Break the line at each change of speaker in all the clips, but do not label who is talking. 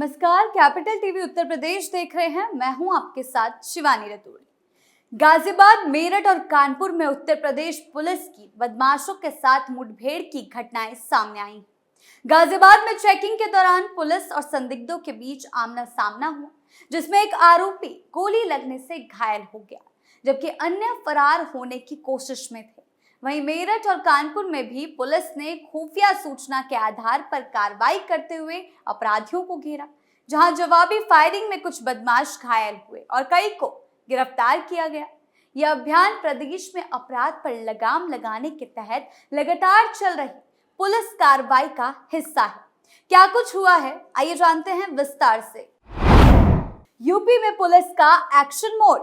नमस्कार, capital TV Uttar Pradesh देख रहे हैं। मैं हूं आपके साथ शिवानी रतूड़ी। गाजियाबाद, मेरठ और कानपुर में उत्तर प्रदेश पुलिस की बदमाशों के साथ मुठभेड़ की घटनाएं सामने आई। गाजियाबाद में चेकिंग के दौरान पुलिस और संदिग्धों के बीच आमना सामना हुआ, जिसमें एक आरोपी गोली लगने से घायल हो गया, जबकि अन्य फरार होने की कोशिश में थे। वहीं मेरठ और कानपुर में भी पुलिस ने खुफिया सूचना के आधार पर कार्रवाई करते हुए अपराधियों को घेरा, जहां जवाबी फायरिंग में कुछ बदमाश घायल हुए और कई को गिरफ्तार किया गया। यह अभियान प्रदेश में अपराध पर लगाम लगाने के तहत लगातार चल रही पुलिस कार्रवाई का हिस्सा है। क्या कुछ हुआ है, आइए जानते हैं विस्तार से। यूपी में पुलिस का एक्शन मोड,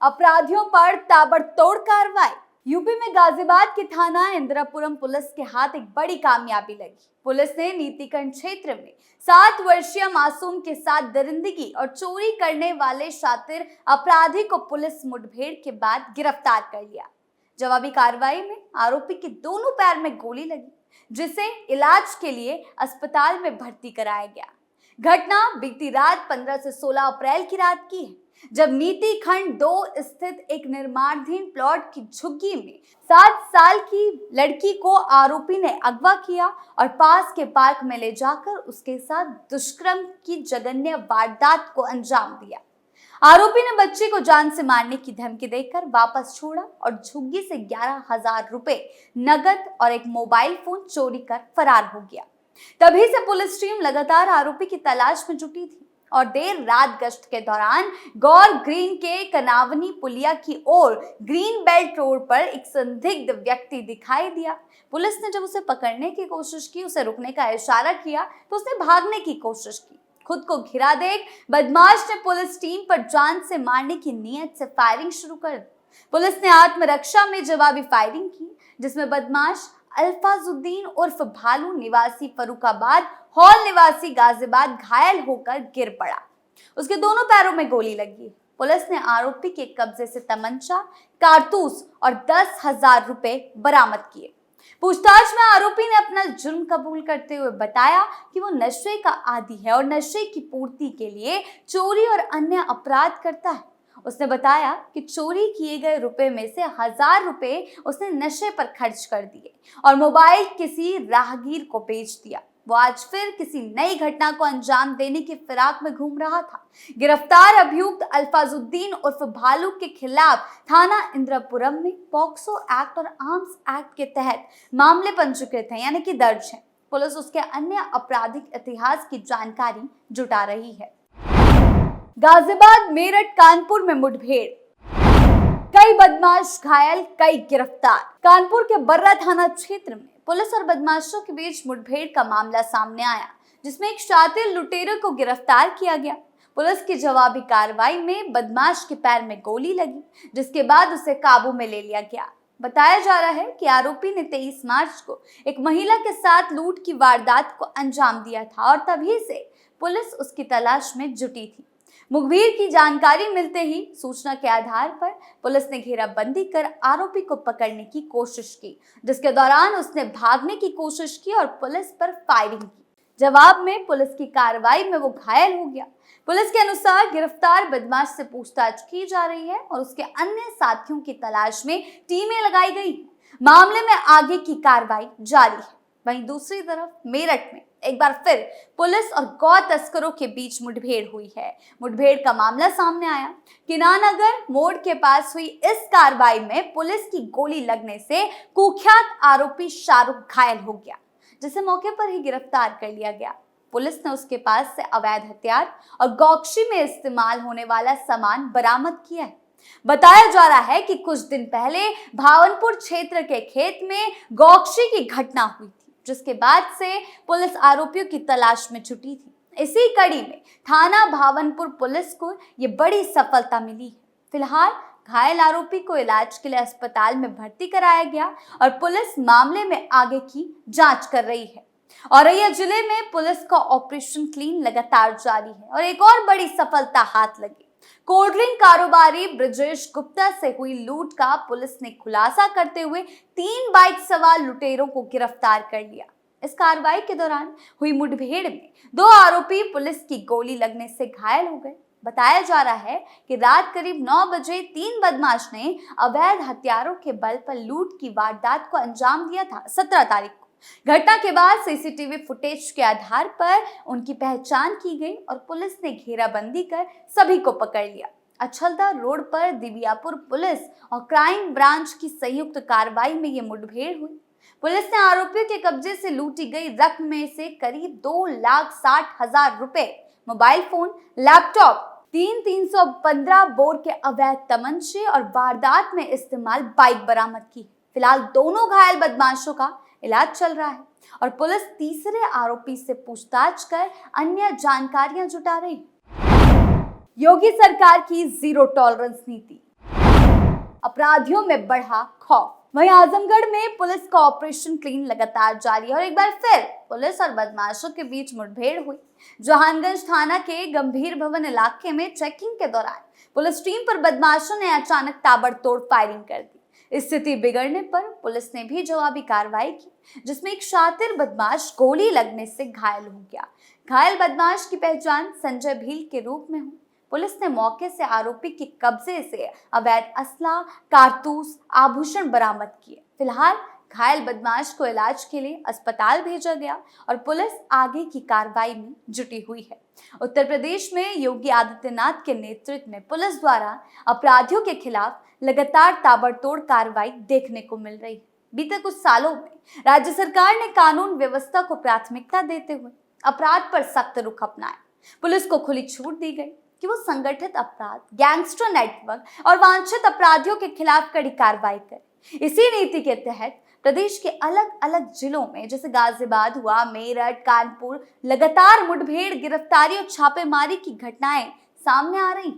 अपराधियों पर ताबड़तोड़ कार्रवाई। यूपी में गाजियाबाद के थाना इंदिरापुरम पुलिस के हाथ एक बड़ी कामयाबी लगी। पुलिस ने नीतिखंड क्षेत्र में 7 वर्षीय मासूम के साथ दरिंदगी और चोरी करने वाले शातिर अपराधी को पुलिस मुठभेड़ के बाद गिरफ्तार कर लिया। जवाबी कार्रवाई में आरोपी के दोनों पैर में गोली लगी, जिसे इलाज के लिए अस्पताल में भर्ती कराया गया। घटना बीती रात 15 से 16 अप्रैल की रात की है, जब नीति खंड 2 स्थित एक निर्माणाधीन प्लॉट की झुग्गी में 7 साल की लड़की को आरोपी ने अगवा किया और पास के पार्क में ले जाकर उसके साथ दुष्कर्म की जघन्य वारदात को अंजाम दिया। आरोपी ने बच्ची को जान से मारने की धमकी देकर वापस छोड़ा और झुग्गी से 11,000 रुपए नगद और एक मोबाइल फोन चोरी कर फरार हो गया। तभी से पुलिस टीम लगातार आरोपी की तलाश में जुटी थी और देर रात गश्त के दौरान गौर ग्रीन के कनावनी पुलिया की ओर ग्रीन बेल्ट रोड पर एक संदिग्ध व्यक्ति दिखाई दिया। पुलिस ने जब उसे पकड़ने की कोशिश की, उसे रुकने का इशारा किया तो उसने भागने की कोशिश की। खुद को घिरा देख बदमाश ने पुलिस टीम पर जान से मारने की नीयत से फायरिंग शुरू कर दी। पुलिस ने आत्मरक्षा में जवाबी फायरिंग की, जिसमें बदमाश अल्फाजुद्दीन उर्फ भालू निवासी फरुखाबाद, हॉल निवासी गाजियाबाद घायल होकर गिर पड़ा। उसके दोनों पैरों में गोली लगी। पुलिस ने आरोपी के कब्जे से तमंचा, कारतूस और 10,000 रुपए बरामद किए। पूछताछ में आरोपी ने अपना जुर्म कबूल करते हुए बताया कि वो नशे का आदी है और नशे की पूर्ति के लिए चोरी और अन्य अपराध करता है। उसने बताया कि चोरी किए गए रुपए में से 1,000 रुपए उसने नशे पर खर्च कर दिए और मोबाइल किसी राहगीर को बेच दिया। वो आज फिर किसी नई घटना को अंजाम देने की फिराक में घूम रहा था। गिरफ्तार अभियुक्त अल्फाजुद्दीन उर्फ भालू के खिलाफ थाना इंदिरापुरम में पॉक्सो एक्ट और आर्म्स एक्ट के तहत मामले पंजीकृत हैं, यानी कि दर्ज है। पुलिस उसके अन्य आपराधिक इतिहास की जानकारी जुटा रही है। गाजियाबाद, मेरठ, कानपुर में मुठभेड़, कई बदमाश घायल, कई गिरफ्तार। कानपुर के बर्रा थाना क्षेत्र में पुलिस और बदमाशों के बीच मुठभेड़ का मामला सामने आया, जिसमें एक शातिर लुटेरे को गिरफ्तार किया गया। पुलिस की जवाबी कार्रवाई में बदमाश के पैर में गोली लगी, जिसके बाद उसे काबू में ले लिया गया। बताया जा रहा है कि आरोपी ने 23 मार्च को एक महिला के साथ लूट की वारदात को अंजाम दिया था और तभी से पुलिस उसकी तलाश में जुटी थी। मुखबिर की जानकारी मिलते ही सूचना के आधार पर पुलिस ने घेराबंदी कर आरोपी को पकड़ने की कोशिश की, जिसके दौरान उसने भागने की कोशिश की और पुलिस पर फायरिंग की। जवाब में पुलिस की कार्रवाई में वो घायल हो गया। पुलिस के अनुसार गिरफ्तार बदमाश से पूछताछ की जा रही है और उसके अन्य साथियों की तलाश में टीमें लगाई गई हैं। मामले में आगे की कार्रवाई जारी है। वहीं दूसरी तरफ मेरठ में एक बार फिर पुलिस और गौ तस्करों के बीच मुठभेड़ हुई है। मुठभेड़ का मामला सामने आया। किनानगर मोड़ के पास हुई इस कार्रवाई में पुलिस की गोली लगने से कुख्यात आरोपी शाहरुख घायल हो गया, जिसे मौके पर ही गिरफ्तार कर लिया गया। पुलिस ने उसके पास से अवैध हथियार और गौकशी में इस्तेमाल होने वाला सामान बरामद किया है। बताया जा रहा है कि कुछ दिन पहले भावनपुर क्षेत्र के खेत में गौकशी की घटना हुई थी, जिसके बाद से पुलिस आरोपियों की तलाश में जुटी थी। इसी कड़ी में थाना भावनपुर पुलिस को ये बड़ी सफलता मिली है। फिलहाल घायल आरोपी को इलाज के लिए अस्पताल में भर्ती कराया गया और पुलिस मामले में आगे की जांच कर रही है। औरैया जिले में पुलिस का ऑपरेशन क्लीन लगातार जारी है और एक और बड़ी सफलता हाथ लगी। कोल्ड ड्रिंक कारोबारी ब्रजेश गुप्ता से हुई लूट का पुलिस ने खुलासा करते हुए 3 बाइक सवार लुटेरों को गिरफ्तार कर लिया। इस कार्रवाई के दौरान हुई मुठभेड़ में 2 आरोपी पुलिस की गोली लगने से घायल हो गए। बताया जा रहा है कि रात करीब 9 बजे 3 बदमाश ने अवैध हथियारों के बल पर लूट की वारदात को अंजाम दिया था 17 तारीख को। घटना के बाद सीसीटीवी फुटेज के आधार पर उनकी पहचान की गई और पुलिस ने घेराबंदी कर सभी को पकड़ लिया। अछलदा रोड पर दिव्यापुर पुलिस और क्राइम ब्रांच की संयुक्त कार्रवाई में ये मुठभेड़ हुई। पुलिस ने आरोपियों के कब्जे से लूटी गई रकम में से करीब 2,60,000 रुपए, मोबाइल फोन, लैपटॉप, 315 बोर के अवैध तमंचे और वारदात में इस्तेमाल बाइक बरामद की। फिलहाल दोनों घायल बदमाशों का इलाज चल रहा है और पुलिस तीसरे आरोपी से पूछताछ कर अन्य जानकारियां जुटा रही है। योगी सरकार की जीरो टॉलरेंस नीति, अपराधियों में बढ़ा खौफ। वहीं आजमगढ़ में पुलिस का ऑपरेशन क्लीन लगातार जारी है और एक बार फिर पुलिस और बदमाशों के बीच मुठभेड़ हुई। जहानगंज थाना के गंभीर भवन इलाके में चेकिंग के दौरान पुलिस टीम पर बदमाशों ने अचानक ताबड़तोड़ फायरिंग कर दी। स्थिति बिगड़ने पर पुलिस ने भी जवाबी कार्रवाई की, जिसमें एक शातिर बदमाश गोली लगने से घायल हो गया। घायल बदमाश की पहचान संजय भील के रूप में हुई। पुलिस ने मौके से आरोपी के कब्जे से अवैध असला, कारतूस, आभूषण बरामद किए। फिलहाल घायल बदमाश को इलाज के लिए अस्पताल भेजा गया और पुलिस आगे की कार्रवाई में जुटी हुई है। उत्तर प्रदेश में योगी आदित्यनाथ के नेतृत्व में पुलिस द्वारा अपराधियों के खिलाफ लगातार ताबड़तोड़ कार्रवाई देखने को मिल रही है। बीते कुछ सालों में राज्य सरकार ने कानून व्यवस्था को प्राथमिकता देते हुए अपराध पर सख्त रुख अपनाया। पुलिस को खुली छूट दी गई कि वो संगठित अपराध, गैंगस्टर नेटवर्क और वांछित अपराधियों के खिलाफ कड़ी कार्रवाई करे। इसी नीति के तहत प्रदेश के अलग अलग जिलों में जैसे गाजियाबाद हुआ, मेरठ, कानपुर लगातार मुठभेड़, गिरफ्तारी और छापेमारी की घटनाएं सामने आ रही।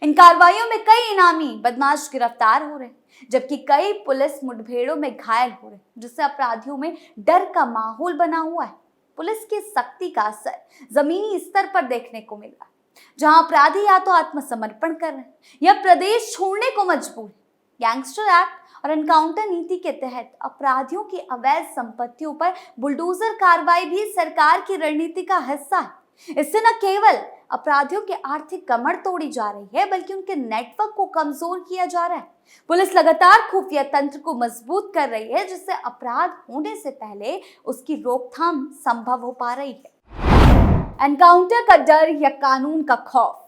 इन कार्रवाइयों में कई इनामी बदमाश गिरफ्तार हो रहे हैं, जबकि कई पुलिस मुठभेड़ों में घायल हो रहे हैं, जिससे अपराधियों में डर का माहौल बना हुआ है। पुलिस की सख्ती का असर जमीनी स्तर पर देखने को मिल रहा है, जहां अपराधी या तो आत्मसमर्पण कर रहे हैं या प्रदेश छोड़ने को मजबूर है। गैंगस्टर एक्ट और एनकाउंटर नीति के तहत अपराधियों की अवैध संपत्तियों पर बुलडोजर कार्रवाई भी सरकार की रणनीति का हिस्सा है। इससे न केवल अपराधियों की आर्थिक कमर तोड़ी जा रही है, बल्कि उनके नेटवर्क को कमजोर किया जा रहा है। पुलिस लगातार खुफिया तंत्र को मजबूत कर रही है, जिससे अपराध होने से पहले उसकी रोकथाम संभव हो पा रही है। एनकाउंटर का डर या कानून का खौफ,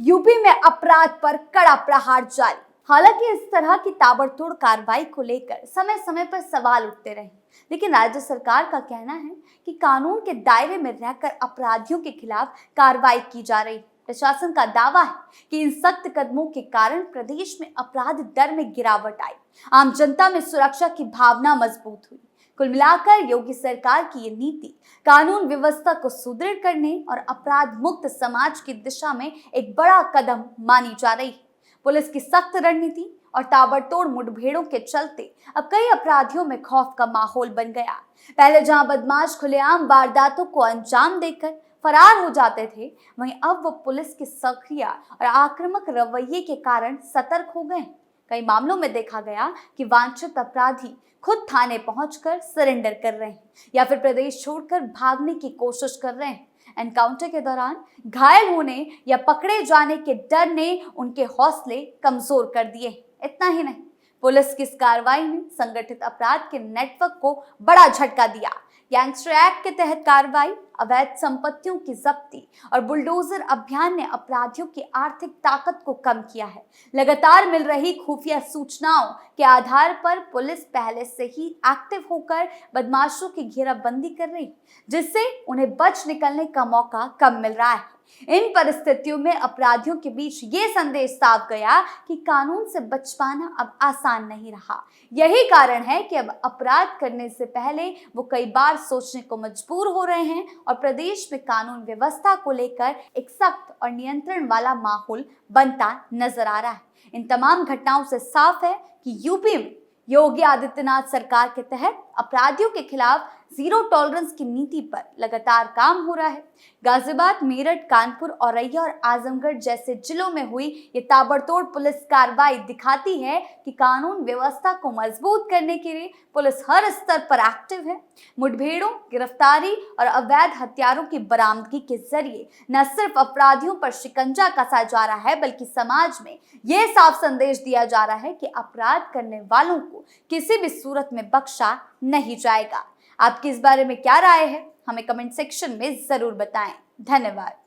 यूपी में अपराध पर कड़ा प्रहार जारी। हालांकि इस तरह की ताबड़तोड़ कार्रवाई को लेकर समय समय पर सवाल उठते रहे, लेकिन राज्य सरकार का कहना है कि कानून के दायरे में रहकर अपराधियों के खिलाफ कार्रवाई की जा रही है। प्रशासन का दावा है कि इन सख्त कदमों के कारण प्रदेश में अपराध दर में गिरावट आई, आम जनता में सुरक्षा की भावना मजबूत हुई। कुल मिलाकर योगी सरकार की ये नीति कानून व्यवस्था को सुदृढ़ करने और अपराध मुक्त समाज की दिशा में एक बड़ा कदम मानी जा रही है। पुलिस की सख्त रणनीति और ताबड़तोड़ मुठभेड़ों के चलते अब कई अपराधियों में खौफ का माहौल बन गया। पहले जहां बदमाश खुलेआम वारदातों को अंजाम देकर फरार हो जाते थे, वहीं अब वो पुलिस के सक्रिय और आक्रामक रवैये के कारण सतर्क हो गए। कई मामलों में देखा गया कि वांछित अपराधी खुद थाने पहुंचकर सरेंडर कर रहे हैं या फिर प्रदेश छोड़कर भागने की कोशिश कर रहे हैं। एनकाउंटर के दौरान घायल होने या पकड़े जाने के डर ने उनके हौसले कमजोर कर दिए। इतना ही नहीं, पुलिस की इस कार्रवाई ने संगठित अपराध के नेटवर्क को बड़ा झटका दिया। गैंगस्टर एक्ट के तहत कार्रवाई, अवैध संपत्तियों की जब्ती और बुलडोजर अभियान ने अपराधियों की आर्थिक ताकत को कम किया है। लगातार मिल रही खुफिया सूचनाओं के आधार पर पुलिस पहले से ही एक्टिव होकर बदमाशों की घेराबंदी कर रही, जिससे उन्हें बच निकलने का मौका कम मिल रहा है। इन परिस्थितियों में अपराधियों के बीच ये संदेश साफ गया कि कानून से बच पाना अब आसान नहीं रहा। यही कारण है कि अब अपराध करने से पहले वो कई बार सोचने को मजबूर हो रहे हैं और प्रदेश में कानून व्यवस्था को लेकर एक सख्त और नियंत्रण वाला माहौल बनता नजर आ रहा है। इन तमाम घटनाओं से साफ है कि यूपी में योगी आदित्यनाथ सरकार के तहत अपराधियों के खिलाफ जीरो टॉलरेंस की नीति पर लगातार काम हो रहा है। गाजियाबाद, मेरठ, कानपुर, औरैया और आजमगढ़ जैसे जिलों में हुई ये ताबड़तोड़ पुलिस कार्रवाई दिखाती है कि कानून व्यवस्था को मजबूत करने के लिए पुलिस हर स्तर पर एक्टिव है। मुठभेड़ों, गिरफ्तारी और अवैध हथियारों की बरामदगी के जरिए न सिर्फ अपराधियों पर शिकंजा कसा जा रहा है, बल्कि समाज में यह साफ संदेश दिया जा रहा है कि अपराध करने वालों को किसी भी सूरत में बख्शा नहीं जाएगा। आपकी इस बारे में क्या राय है? हमें कमेंट सेक्शन में जरूर बताएं। धन्यवाद।